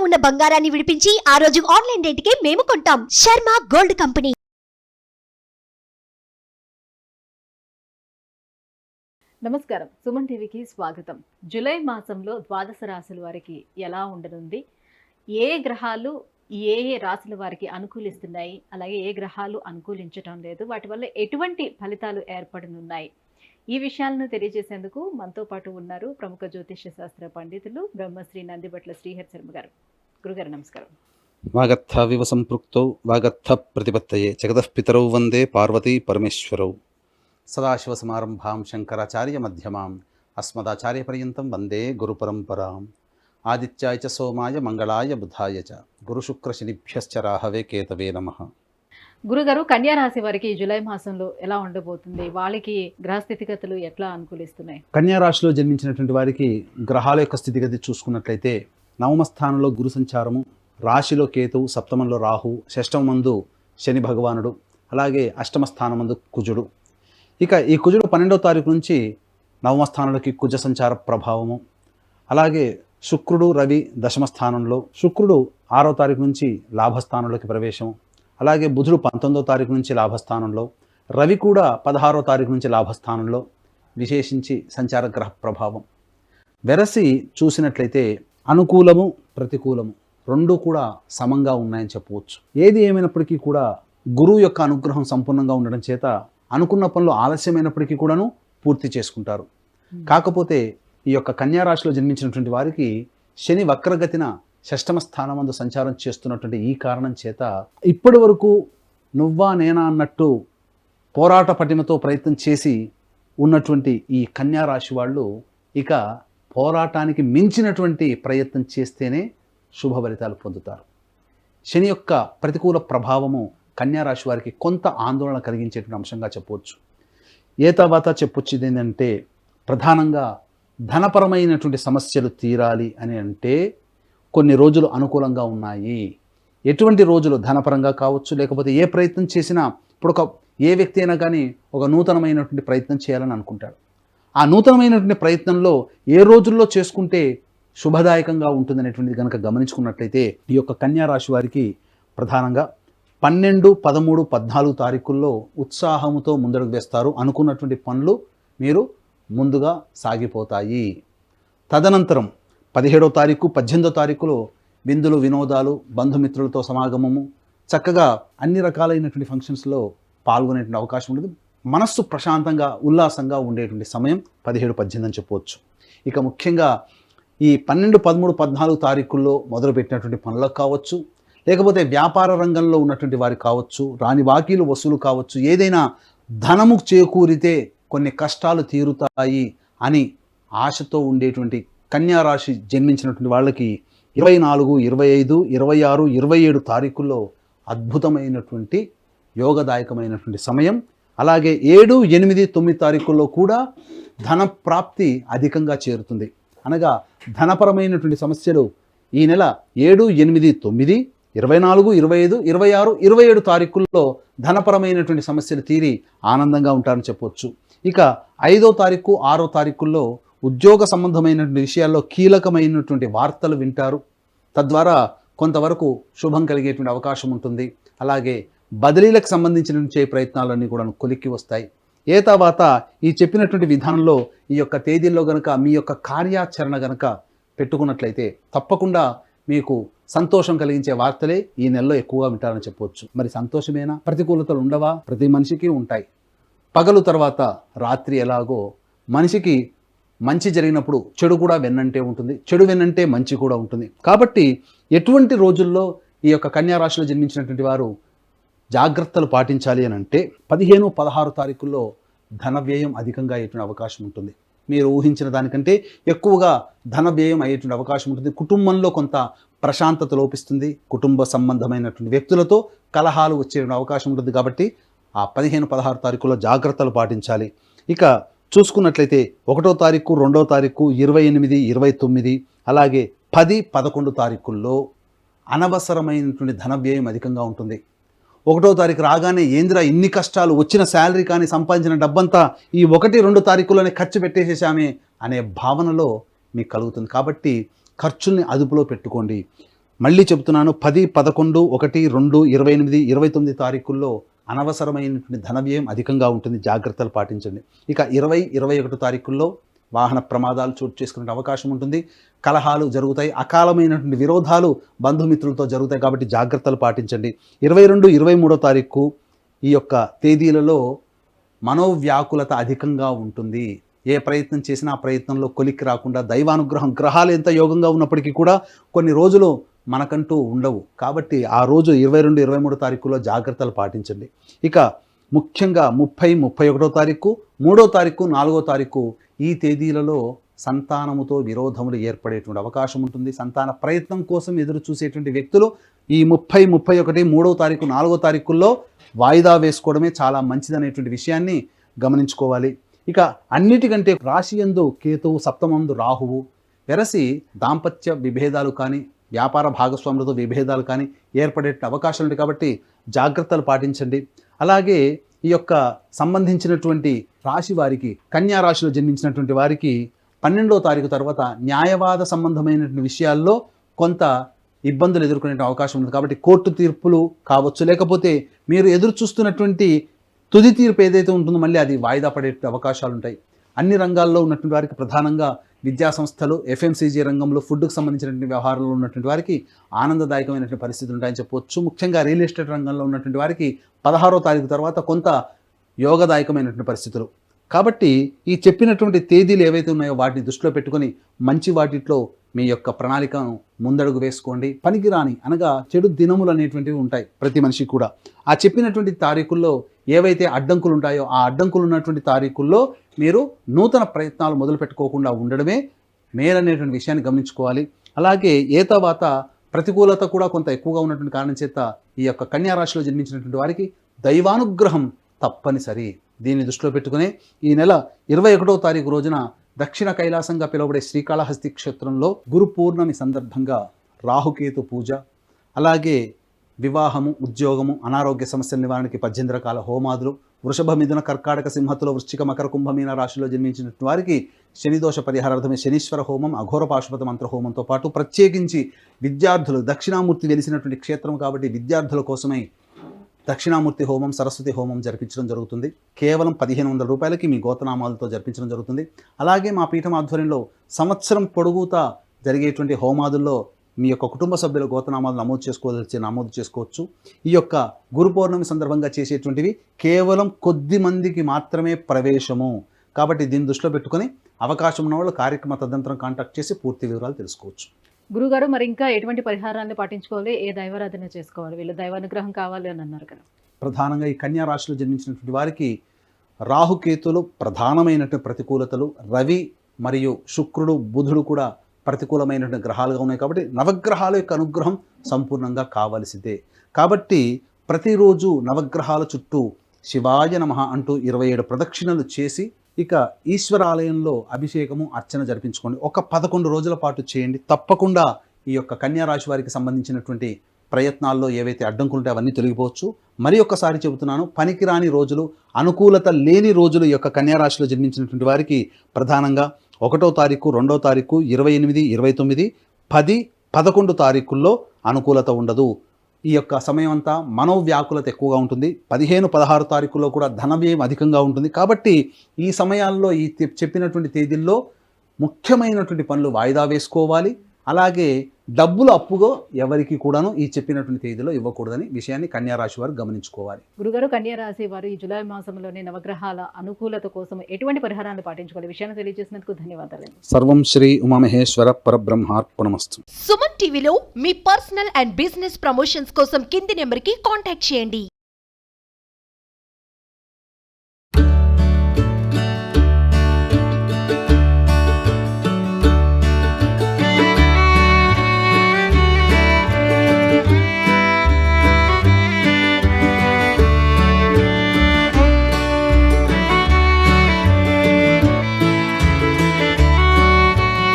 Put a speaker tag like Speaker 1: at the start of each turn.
Speaker 1: ఉన్న బంగారాన్ని విడిపించి ఆ రోజు ఆన్లైన్ రేటుకే మేము కొంటాం. Sharma gold company.
Speaker 2: నమస్కారం, సుమన్ టీవీకి స్వాగతం. జూలై మాసంలో ద్వాదశ రాశుల వారికి ఎలా ఉండనుంది, ఏ గ్రహాలు ఏ రాశుల వారికి అనుకూలిస్తున్నాయి, అలాగే ఏ గ్రహాలు అనుకూలించటం లేదు, వాటి వల్ల ఎటువంటి ఫలితాలు ఏర్పడనున్నాయి, ఈ విషయాలను తెలియజేసేందుకు మనతో పాటు ఉన్నారు ప్రముఖ జ్యోతిష్య శాస్త్ర పండితులు బ్రహ్మశ్రీ నందిబట్ల శ్రీహరి శర్మ గారు. గురుగారు నమస్కారం.
Speaker 3: వాగర్థ వివ సంపృక్తౌ వాగర్థ ప్రతిపత్తయే జగతఃపితరౌ వందే పార్వతీ పరమేశ్వరౌ. సదాశివసమారంభాం శంకరాచార్య మధ్యమాం అస్మదాచార్య పర్యంతం వందే గురుపరంపరాం. ఆదిత్యాయ చ సోమాయ మంగళాయ బుధాయ చ గురుశుక్ర శనిభ్యశ్చ రాహవే కేతవే నమః.
Speaker 2: గురుగారు, కన్యా రాశి వారికి జూలై మాసంలో ఎలా ఉండబోతుంది, వాళ్ళకి గ్రహ స్థితిగతులు ఎట్లా అనుకూలిస్తున్నాయి?
Speaker 3: కన్యా రాశిలో జన్మించినటువంటి వారికి గ్రహాల యొక్క స్థితిగతి చూసుకున్నట్లయితే నవమ స్థానంలో గురు సంచారము, రాశిలో కేతువు, సప్తమంలో రాహు, షష్టమందు శని భగవానుడు, అలాగే అష్టమ స్థానమందు కుజుడు. ఇక ఈ కుజుడు 12వ తారీఖు నుంచి నవమ స్థానంలోకి కుజ సంచార ప్రభావము, అలాగే శుక్రుడు రవి దశమ స్థానంలో, శుక్రుడు 6వ తారీఖు నుంచి లాభస్థానంలోకి ప్రవేశం, అలాగే బుధుడు 19వ తారీఖు నుంచి లాభస్థానంలో, రవి కూడా 16వ తారీఖు నుంచి లాభస్థానంలో విశేషించి సంచార గ్రహ ప్రభావం. వెరసి చూసినట్లయితే అనుకూలము ప్రతికూలము రెండూ కూడా సమంగా ఉన్నాయని చెప్పవచ్చు. ఏది ఏమైనప్పటికీ కూడా గురువు యొక్క అనుగ్రహం సంపూర్ణంగా ఉండడం చేత అనుకున్న పనులు ఆలస్యమైనప్పటికీ కూడాను పూర్తి చేసుకుంటారు. కాకపోతే ఈ యొక్క కన్యా రాశిలో జన్మించినటువంటి వారికి శని వక్రగతిన షష్టమ స్థానమందు సంచారం చేస్తున్నటువంటి ఈ కారణం చేత ఇప్పటి వరకు నువ్వా నేనా అన్నట్టు పోరాట పటిమతో ప్రయత్నం చేసి ఉన్నటువంటి ఈ కన్యా రాశి వాళ్ళు ఇక పోరాటానికి మించినటువంటి ప్రయత్నం చేస్తేనే శుభ ఫలితాలు పొందుతారు. శని యొక్క ప్రతికూల ప్రభావము కన్యా రాశి వారికి కొంత ఆందోళన కలిగించేటువంటి అంశంగా చెప్పవచ్చు. ఏ తర్వాత చెప్పొచ్చేది ఏంటంటే, ప్రధానంగా ధనపరమైనటువంటి సమస్యలు తీరాలి అని అంటే కొన్ని రోజులు అనుకూలంగా ఉన్నాయి. ఎటువంటి రోజులు? ధనపరంగా కావచ్చు, లేకపోతే ఏ ప్రయత్నం చేసినా ఇప్పుడు ఏ వ్యక్తి అయినా కానీ ఒక నూతనమైనటువంటి ప్రయత్నం చేయాలని అనుకుంటాడు. ఆ నూతనమైనటువంటి ప్రయత్నంలో ఏ రోజుల్లో చేసుకుంటే శుభదాయకంగా ఉంటుందనేటువంటిది కనుక గమనించుకున్నట్లయితే ఈ యొక్క కన్యా రాశి వారికి ప్రధానంగా 12, 13, 14 తారీఖుల్లో ఉత్సాహంతో ముందడుగు వేస్తారు. అనుకున్నటువంటి పనులు మీరు ముందుగా సాగిపోతాయి. తదనంతరం 17వ తారీఖు 18వ తారీఖులో విందులు వినోదాలు, బంధుమిత్రులతో సమాగమము, చక్కగా అన్ని రకాలైనటువంటి ఫంక్షన్స్లో పాల్గొనేటువంటి అవకాశం ఉండదు. మనస్సు ప్రశాంతంగా ఉల్లాసంగా ఉండేటువంటి సమయం 17, 18 అని చెప్పవచ్చు. ఇక ముఖ్యంగా ఈ 12, 13, 14 తారీఖుల్లో మొదలుపెట్టినటువంటి పనులకు కావచ్చు, లేకపోతే వ్యాపార రంగంలో ఉన్నటువంటి వారు కావచ్చు, రాని బాకీలు వసూలు కావచ్చు, ఏదైనా ధనము చేకూరితే కొన్ని కష్టాలు తీరుతాయి అని ఆశతో ఉండేటువంటి కన్యా రాశి జన్మించినటువంటి వాళ్ళకి 24, 25, 26, 27 తారీఖుల్లో అద్భుతమైనటువంటి యోగదాయకమైనటువంటి సమయం. అలాగే 7, 8, 9 తారీఖుల్లో కూడా ధన ప్రాప్తి అధికంగా చేరుతుంది. అనగా ధనపరమైనటువంటి సమస్యలు ఈ నెల 7, 8, 9, 24, 25, 26, 27 తారీఖుల్లో ధనపరమైనటువంటి సమస్యలు తీరి ఆనందంగా ఉంటారని చెప్పవచ్చు. ఇక 5వ తారీఖు 6వ తారీఖుల్లో ఉద్యోగ సంబంధమైనటువంటి విషయాల్లో కీలకమైనటువంటి వార్తలు వింటారు. తద్వారా కొంతవరకు శుభం కలిగేటువంటి అవకాశం ఉంటుంది. అలాగే బదిలీలకు సంబంధించిన ప్రయత్నాలన్నీ కూడా కొలిక్కి వస్తాయి. ఏ తర్వాత ఈ చెప్పినటువంటి విధానంలో ఈ యొక్క తేదీల్లో గనక మీ యొక్క కార్యాచరణ గనక పెట్టుకున్నట్లయితే తప్పకుండా మీకు సంతోషం కలిగించే వార్తలే ఈ నెలలో ఎక్కువగా వింటారని చెప్పవచ్చు. మరి సంతోషమేనా? ప్రతికూలతలు ఉండవా? ప్రతి మనిషికి ఉంటాయి. పగలు తర్వాత రాత్రి ఎలాగో మనిషికి మంచి జరిగినప్పుడు చెడు కూడా వెన్నంటే ఉంటుంది, చెడు వెన్నంటే మంచి కూడా ఉంటుంది. కాబట్టి ఎటువంటి రోజుల్లో ఈ యొక్క కన్యా రాశిలో జన్మించినటువంటి వారు జాగ్రత్తలు పాటించాలి అని అంటే 15, 16 తారీఖుల్లో ధన వ్యయం అధికంగా అయ్యేటువంటి అవకాశం ఉంటుంది. మీరు ఊహించిన దానికంటే ఎక్కువగా ధన వ్యయం అయ్యేటువంటి అవకాశం ఉంటుంది. కుటుంబంలో కొంత ప్రశాంతత లోపిస్తుంది. కుటుంబ సంబంధమైనటువంటి వ్యక్తులతో కలహాలు వచ్చే అవకాశం ఉంటుంది. కాబట్టి ఆ 15, 16 తారీఖుల్లో జాగ్రత్తలు పాటించాలి. ఇక చూసుకున్నట్లయితే 1వ తారీఖు, 2వ తారీఖు, 28, 29, అలాగే 10, 11 తారీఖుల్లో అనవసరమైనటువంటి ధన వ్యయం అధికంగా ఉంటుంది. 1వ తారీఖు రాగానే ఏందిరా ఇన్ని కష్టాలు, వచ్చిన శాలరీ కానీ సంపాదించిన డబ్బంతా ఈ 1, 2 తారీఖుల్లోనే ఖర్చు పెట్టేసేసామే అనే భావనలో మీకు కలుగుతుంది. కాబట్టి ఖర్చుల్ని అదుపులో పెట్టుకోండి. మళ్ళీ చెబుతున్నాను, 10, 11, 1, 2, 28, 29 తారీఖుల్లో అనవసరమైనటువంటి ధన వ్యయం అధికంగా ఉంటుంది, జాగ్రత్తలు పాటించండి. ఇక 20, 21 తారీఖుల్లో వాహన ప్రమాదాలు చోటు చేసుకునే అవకాశం ఉంటుంది, కలహాలు జరుగుతాయి, అకాలమైనటువంటి విరోధాలు బంధుమిత్రులతో జరుగుతాయి, కాబట్టి జాగ్రత్తలు పాటించండి. 22, 23 తారీఖు ఈ యొక్క తేదీలలో మనోవ్యాకులత అధికంగా ఉంటుంది. ఏ ప్రయత్నం చేసినా ఆ ప్రయత్నంలో కొలిక్కి రాకుండా, దైవానుగ్రహం, గ్రహాలు ఎంత యోగంగా ఉన్నప్పటికీ కూడా కొన్ని రోజులు మనకంటూ ఉండవు, కాబట్టి ఆ రోజు 22, 23 తారీఖులో జాగ్రత్తలు పాటించండి. ఇక ముఖ్యంగా 30, 31 తారీఖు, 3వ తారీఖు, 4వ తారీఖు ఈ తేదీలలో సంతానముతో విరోధములు ఏర్పడేటువంటి అవకాశం ఉంటుంది. సంతాన ప్రయత్నం కోసం ఎదురు చూసేటువంటి వ్యక్తులు ఈ 30, 31, 3వ తారీఖు, 4వ తారీఖుల్లో వాయిదా వేసుకోవడమే చాలా మంచిదనేటువంటి విషయాన్ని గమనించుకోవాలి. ఇక అన్నిటికంటే రాశి యందు కేతువు, సప్తమందు రాహువు వెరసి దాంపత్య విభేదాలు కానీ, వ్యాపార భాగస్వాములతో విభేదాలు కానీ ఏర్పడే అవకాశాలు ఉంటాయి, కాబట్టి జాగ్రత్తలు పాటించండి. అలాగే ఈ యొక్క సంబంధించినటువంటి రాశి వారికి, కన్యా రాశిలో జన్మించినటువంటి వారికి 12వ తారీఖు తర్వాత న్యాయవాద సంబంధమైనటువంటి విషయాల్లో కొంత ఇబ్బందులు ఎదుర్కొనే అవకాశం ఉంది, కాబట్టి కోర్టు తీర్పులు కావచ్చు, లేకపోతే మీరు ఎదురు చూస్తున్నటువంటి తుది తీర్పు ఏదైతే ఉంటుందో మళ్ళీ అది వాయిదా పడే అవకాశాలు ఉంటాయి. అన్ని రంగాల్లో ఉన్నటువంటి వారికి, ప్రధానంగా విద్యా సంస్థలు, ఎఫ్ఎంసీజీ రంగంలో, ఫుడ్కు సంబంధించినటువంటి వ్యవహారంలో ఉన్నటువంటి వారికి ఆనందదాయకమైనటువంటి పరిస్థితులు ఉంటాయని చెప్పవచ్చు. ముఖ్యంగా రియల్ ఎస్టేట్ రంగంలో ఉన్నటువంటి వారికి 16వ తారీఖు తర్వాత కొంత యోగదాయకమైనటువంటి పరిస్థితులు. కాబట్టి ఈ చెప్పినటువంటి తేదీలు ఏవైతే ఉన్నాయో వాటిని దృష్టిలో పెట్టుకొని మంచి వాటిలో మీ యొక్క ప్రణాళికను ముందడుగు వేసుకోండి. పనికిరాని అనగా చెడు దినములు అనేటువంటివి ఉంటాయి ప్రతి మనిషికి కూడా. ఆ చెప్పినటువంటి తారీఖుల్లో ఏవైతే అడ్డంకులు ఉంటాయో ఆ అడ్డంకులు ఉన్నటువంటి తారీఖుల్లో మీరు నూతన ప్రయత్నాలు మొదలు పెట్టుకోకుండా ఉండడమే మేలనేటువంటి విషయాన్ని గమనించుకోవాలి. అలాగే తర్వాత ప్రతికూలత కూడా కొంత ఎక్కువగా ఉన్నటువంటి కారణం చేత ఈ యొక్క కన్యా రాశిలో జన్మించినటువంటి వారికి దైవానుగ్రహం తప్పనిసరి. దీన్ని దృష్టిలో పెట్టుకుని ఈ నెల 21వ తారీఖు రోజున దక్షిణ కైలాసంగా పిలువబడే శ్రీకాళహస్తి క్షేత్రంలో గురు పూర్ణమి సందర్భంగా రాహుకేతు పూజ, అలాగే వివాహము, ఉద్యోగము, అనారోగ్య సమస్యల నివారణకి 18 రకాల హోమాదులు, వృషభ, మిథున, కర్కాటక, సింహతులో, వృశ్చిక, మకర, కుంభమీన రాశిలో జన్మించినటువంటి వారికి శనిదోష పరిహారార్థమే శనీశ్వర హోమం, అఘోర పాశుపత మంత్ర హోమంతో పాటు ప్రత్యేకించి విద్యార్థులు, దక్షిణామూర్తి వెలిసినటువంటి క్షేత్రం కాబట్టి విద్యార్థుల కోసమై దక్షిణామూర్తి హోమం, సరస్వతి హోమం జరిపించడం జరుగుతుంది. కేవలం 1500 రూపాయలకి మీ గోతనామాలతో జరిపించడం జరుగుతుంది. అలాగే మా పీఠం ఆధ్వర్యంలో సంవత్సరం పొడుగుతా జరిగేటువంటి హోమాదుల్లో మీ యొక్క కుటుంబ సభ్యుల గోతనామాలు నమోదు చేసుకోవచ్చు. ఈ యొక్క గురు పౌర్ణమి సందర్భంగా చేసేటువంటివి కేవలం కొద్ది మందికి మాత్రమే ప్రవేశము, కాబట్టి దీన్ని దృష్టిలో పెట్టుకొని అవకాశం ఉన్న వాళ్ళు కార్యక్రమ తదనంతరం కాంటాక్ట్ చేసి పూర్తి వివరాలు తెలుసుకోవచ్చు.
Speaker 2: గురుగారు, మరి ఇంకా ఎటువంటి పరిహారాన్ని పాటించుకోవాలి, ఏ దైవారాధన చేసుకోవాలి? వీళ్ళు దైవానుగ్రహం కావాలి అని అన్నారు కదా.
Speaker 3: ప్రధానంగా ఈ కన్యా రాశిలో జన్మించినటువంటి వారికి రాహుకేతులు ప్రధానమైనటువంటి ప్రతికూలతలు, రవి మరియు శుక్రుడు, బుధుడు కూడా ప్రతికూలమైనటువంటి గ్రహాలుగా ఉన్నాయి, కాబట్టి నవగ్రహాల యొక్క అనుగ్రహం సంపూర్ణంగా కావలసిందే. కాబట్టి ప్రతిరోజు నవగ్రహాల చుట్టూ శివాయ నమః అంటూ 27 ప్రదక్షిణలు చేసి ఇక ఈశ్వరాలయంలో అభిషేకము, అర్చన జరిపించుకోండి. ఒక 11 రోజుల పాటు చేయండి. తప్పకుండా ఈ యొక్క కన్యా రాశి వారికి సంబంధించినటువంటి ప్రయత్నాల్లో ఏవైతే అడ్డంకులు ఉంటే అవన్నీ తొలగిపోవచ్చు. మరి ఒక్కసారి చెబుతున్నాను, పనికిరాని రోజులు, అనుకూలత లేని రోజులు ఈ యొక్క కన్యా రాశిలో జన్మించినటువంటి వారికి ప్రధానంగా 1వ తారీఖు, 2వ తారీఖు, 28, 29, 10, 11 తారీఖుల్లో అనుకూలత ఉండదు. ఈ యొక్క సమయం అంతా మనోవ్యాకులత ఎక్కువగా ఉంటుంది. 15, 16 తారీఖుల్లో కూడా ధన వ్యయం అధికంగా ఉంటుంది. కాబట్టి ఈ సమయాల్లో ఈ చెప్పినటువంటి తేదీల్లో ముఖ్యమైనటువంటి పనులు వాయిదా వేసుకోవాలి. అలాగే డబ్బులు అప్పుగా ఎవరికి కూడాను ఈ చెప్పినటువంటి తేదీలో ఇవ్వకూడదని విషయాన్ని కన్యా రాశి వారు గమనించుకోవాలి.
Speaker 2: గురుగారు, కన్యా రాశి వారు ఈ జూలై మాసంలోని నవగ్రహాల అనుకూలత కోసం ఎటువంటి పరిహారాన్ని పాటించుకోవాలి? విషయాన్ని తెలియజేసినందుకు ధన్యవాదాలు.
Speaker 3: సర్వం శ్రీ ఉమామహేశ్వర పరబ్రహ్మార్పణమస్తు.
Speaker 1: సుమన్ టీవీలో మీ పర్సనల్ అండ్ బిజినెస్ ప్రమోషన్స్ కోసం కింది నెంబర్కి కాంటాక్ట్ చేయండి.